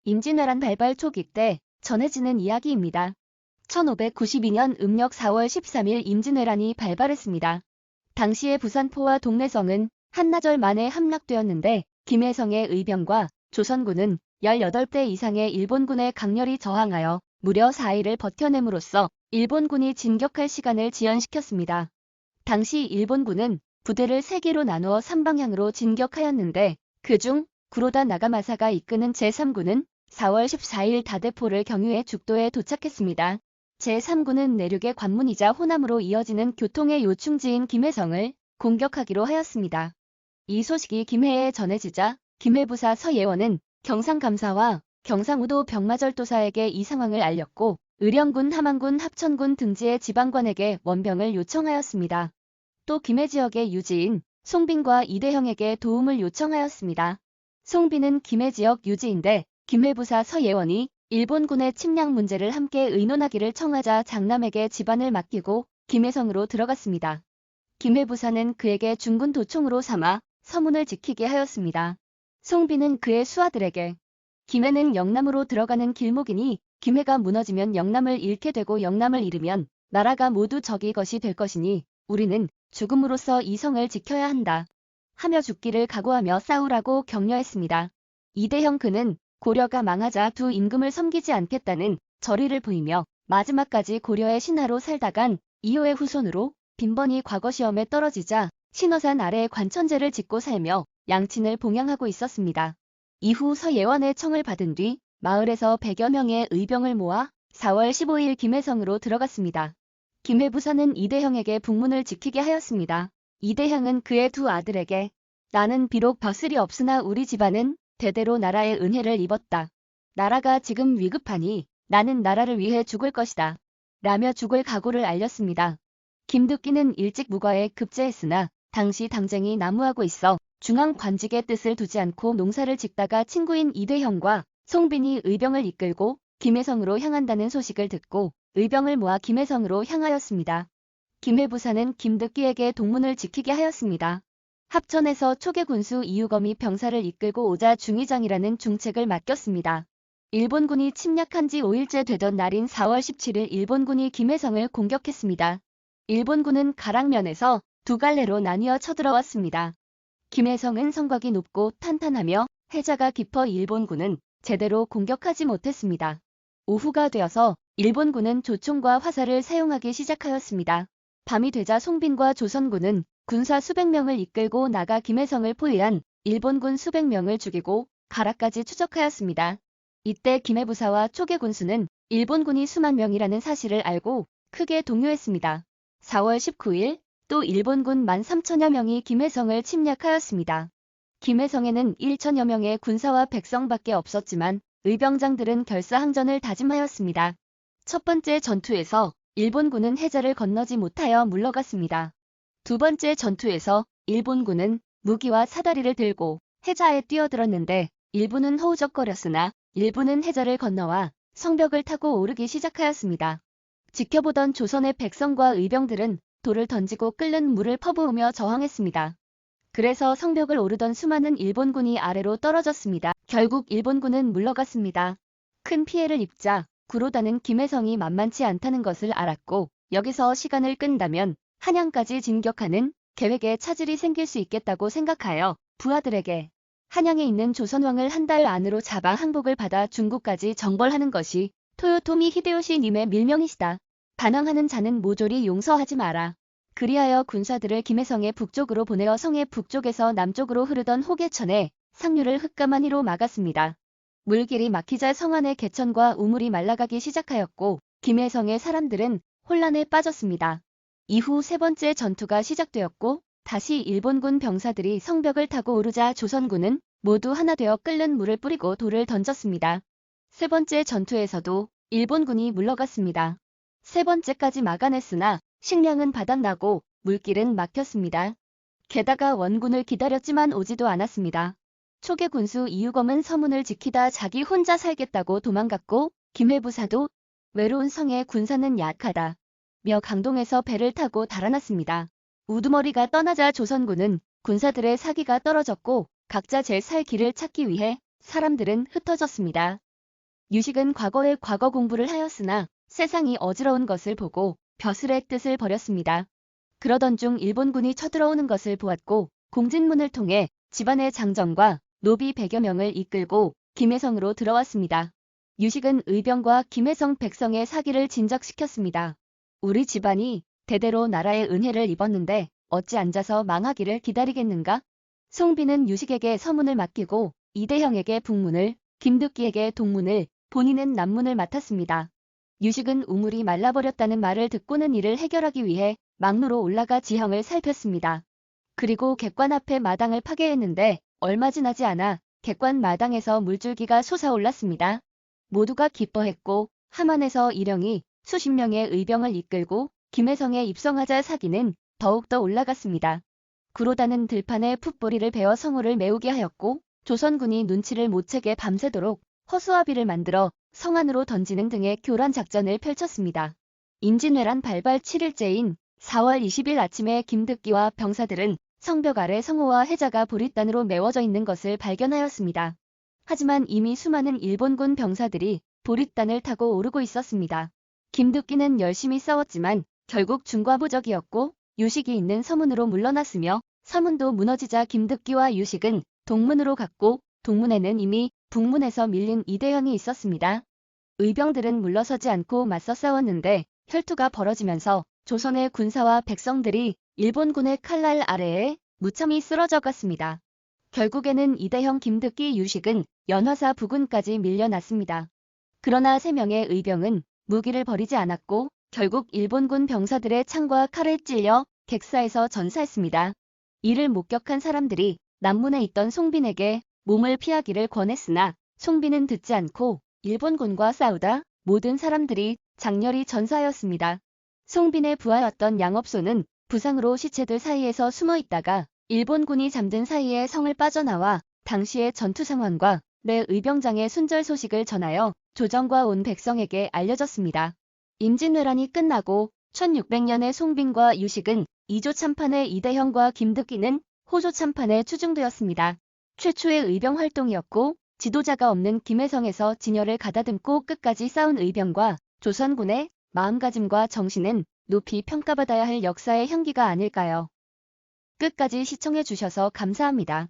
임진왜란 발발 초기 때 전해지는 이야기입니다. 1592년 음력 4월 13일 임진왜란이 발발했습니다. 당시의 부산포와 동래성은 한나절 만에 함락되었는데 김혜성의 의병과 조선군은 18대 이상의 일본군에 강렬히 저항하여 무려 4일을 버텨냄으로써 일본군이 진격할 시간을 지연시켰습니다. 당시 일본군은 부대를 3개로 나누어 3방향으로 진격하였는데 그중 구로다 나가마사가 이끄는 제3군은 4월 14일 다대포를 경유해 죽도에 도착했습니다. 제3군은 내륙의 관문이자 호남으로 이어지는 교통의 요충지인 김해성을 공격하기로 하였습니다. 이 소식이 김해에 전해지자 김해부사 서예원은 경상감사와 경상우도 병마절도사에게 이 상황을 알렸고 의령군, 함안군, 합천군 등지의 지방관에게 원병을 요청하였습니다. 또 김해 지역의 유지인 송빈과 이대형에게 도움을 요청하였습니다. 송빈은 김해 지역 유지인데 김해부사 서예원이 일본군의 침략 문제를 함께 의논하기를 청하자 장남에게 집안을 맡기고 김해성으로 들어갔습니다. 김해부사는 그에게 중군 도총으로 삼아 서문을 지키게 하였습니다. 송빈은 그의 수하들에게 김해는 영남으로 들어가는 길목이니 김해가 무너지면 영남을 잃게 되고 영남을 잃으면 나라가 모두 적이 것이 될 것이니 우리는 죽음으로써 이 성을 지켜야 한다. 하며 죽기를 각오하며 싸우라고 격려했습니다. 이대형 그는 고려가 망하자 두 임금을 섬기지 않겠다는 절의를 보이며 마지막까지 고려의 신하로 살다간 이효의 후손으로 빈번히 과거 시험에 떨어지자 신허산 아래에 관천제를 짓고 살며 양친을 봉양하고 있었습니다. 이후 서예원의 청을 받은 뒤 마을에서 100여 명의 의병을 모아 4월 15일 김해성으로 들어갔습니다. 김해부사는 이대형에게 북문을 지키게 하였습니다. 이대형은 그의 두 아들에게 나는 비록 벼슬이 없으나 우리 집안은 대대로 나라의 은혜를 입었다. 나라가 지금 위급하니 나는 나라를 위해 죽을 것이다. 라며 죽을 각오를 알렸습니다. 김두끼는 일찍 무과에 급제했으나 당시 당쟁이 난무하고 있어 중앙 관직의 뜻을 두지 않고 농사를 짓다가 친구인 이대형과 송빈이 의병을 이끌고 김해성으로 향한다는 소식을 듣고 의병을 모아 김해성으로 향하였습니다. 김해부사는 김두끼에게 동문을 지키게 하였습니다. 합천에서 초계군수 이유검이 병사를 이끌고 오자 중의장이라는 중책을 맡겼습니다. 일본군이 침략한 지 5일째 되던 날인 4월 17일 일본군이 김해성을 공격했습니다. 일본군은 가락면에서 두 갈래로 나뉘어 쳐들어왔습니다. 김해성은 성곽이 높고 탄탄하며 해자가 깊어 일본군은 제대로 공격하지 못했습니다. 오후가 되어서 일본군은 조총과 화살을 사용하기 시작하였습니다. 밤이 되자 송빈과 조선군은 군사 수백 명을 이끌고 나가 김해성을 포위한 일본군 수백 명을 죽이고 가락까지 추적하였습니다. 이때 김해부사와 초계군수는 일본군이 수만 명이라는 사실을 알고 크게 동요했습니다. 4월 19일 또 일본군 13,000여 명이 김해성을 침략하였습니다. 김해성에는 1,000여 명의 군사와 백성밖에 없었지만 의병장들은 결사항전을 다짐하였습니다. 첫 번째 전투에서 일본군은 해자를 건너지 못하여 물러갔습니다. 두 번째 전투에서 일본군은 무기와 사다리를 들고 해자에 뛰어들었는데 일부는 허우적거렸으나 일부는 해자를 건너와 성벽을 타고 오르기 시작하였습니다. 지켜보던 조선의 백성과 의병들은 돌을 던지고 끓는 물을 퍼부으며 저항했습니다. 그래서 성벽을 오르던 수많은 일본군이 아래로 떨어졌습니다. 결국 일본군은 물러갔습니다. 큰 피해를 입자 구로다는 김해성이 만만치 않다는 것을 알았고 여기서 시간을 끈다면 한양까지 진격하는 계획에 차질이 생길 수 있겠다고 생각하여 부하들에게 한양에 있는 조선왕을 한 달 안으로 잡아 항복을 받아 중국까지 정벌하는 것이 토요토미 히데요시님의 밀명이시다. 반항하는 자는 모조리 용서하지 마라. 그리하여 군사들을 김해성의 북쪽으로 보내어 성의 북쪽에서 남쪽으로 흐르던 호계천에 상류를 흑가마니로 막았습니다. 물길이 막히자 성 안의 개천과 우물이 말라가기 시작하였고 김해성의 사람들은 혼란에 빠졌습니다. 이후 세 번째 전투가 시작되었고 다시 일본군 병사들이 성벽을 타고 오르자 조선군은 모두 하나 되어 끓는 물을 뿌리고 돌을 던졌습니다. 세 번째 전투에서도 일본군이 물러갔습니다. 세 번째까지 막아냈으나 식량은 바닥나고 물길은 막혔습니다. 게다가 원군을 기다렸지만 오지도 않았습니다. 초계군수 이유검은 서문을 지키다 자기 혼자 살겠다고 도망갔고 김해부사도 외로운 성의 군사는 약하다 며 강동에서 배를 타고 달아났습니다. 우두머리가 떠나자 조선군은 군사들의 사기가 떨어졌고 각자 제 살 길을 찾기 위해 사람들은 흩어졌습니다. 유식은 과거에 과거 공부를 하였으나 세상이 어지러운 것을 보고 벼슬의 뜻을 버렸습니다. 그러던 중 일본군이 쳐들어오는 것을 보았고 공진문을 통해 집안의 장정과 노비 100여 명을 이끌고 김해성으로 들어왔습니다. 유식은 의병과 김해성 백성의 사기를 진작시켰습니다. 우리 집안이 대대로 나라의 은혜를 입었는데 어찌 앉아서 망하기를 기다리겠는가? 송비는 유식에게 서문을 맡기고 이대형에게 북문을, 김득기에게 동문을, 본인은 남문을 맡았습니다. 유식은 우물이 말라버렸다는 말을 듣고는 이를 해결하기 위해 막루로 올라가 지형을 살폈습니다. 그리고 객관 앞에 마당을 파괴했는데 얼마 지나지 않아 객관 마당에서 물줄기가 솟아올랐습니다. 모두가 기뻐했고 함안에서 일령이 수십 명의 의병을 이끌고 김해성에 입성하자 사기는 더욱더 올라갔습니다. 구로다는 들판에 풋보리를 베어 성호를 메우게 하였고 조선군이 눈치를 못 채게 밤새도록 허수아비를 만들어 성 안으로 던지는 등의 교란 작전을 펼쳤습니다. 임진왜란 발발 7일째인 4월 20일 아침에 김득기와 병사들은 성벽 아래 성호와 해자가 보릿단으로 메워져 있는 것을 발견하였습니다. 하지만 이미 수많은 일본군 병사들이 보릿단을 타고 오르고 있었습니다. 김득기는 열심히 싸웠지만 결국 중과부적이었고 유식이 있는 서문으로 물러났으며 서문도 무너지자 김득기와 유식은 동문으로 갔고 동문에는 이미 북문에서 밀린 이대형이 있었습니다. 의병들은 물러서지 않고 맞서 싸웠는데 혈투가 벌어지면서 조선의 군사와 백성들이 일본군의 칼날 아래에 무참히 쓰러져 갔습니다. 결국에는 이대형 김득기 유식은 연화사 부근까지 밀려났습니다. 그러나 3명의 의병은 무기를 버리지 않았고 결국 일본군 병사들의 창과 칼에 찔려 객사에서 전사했습니다. 이를 목격한 사람들이 남문에 있던 송빈에게 몸을 피하기를 권했으나 송빈은 듣지 않고 일본군과 싸우다 모든 사람들이 장렬히 전사하였습니다. 송빈의 부하였던 양업소는 부상으로 시체들 사이에서 숨어 있다가 일본군이 잠든 사이에 성을 빠져나와 당시의 전투 상황과 내 의병장의 순절 소식을 전하여 조정과 온 백성에게 알려졌습니다. 임진왜란이 끝나고 1600년에 송빈과 유식은 이조 참판의 이대형과 김득기는 호조 참판에 추중되었습니다. 최초의 의병 활동이었고 지도자가 없는 김해성에서 진열을 가다듬고 끝까지 싸운 의병과 조선군의 마음가짐과 정신은 높이 평가받아야 할 역사의 향기가 아닐까요? 끝까지 시청해 주셔서 감사합니다.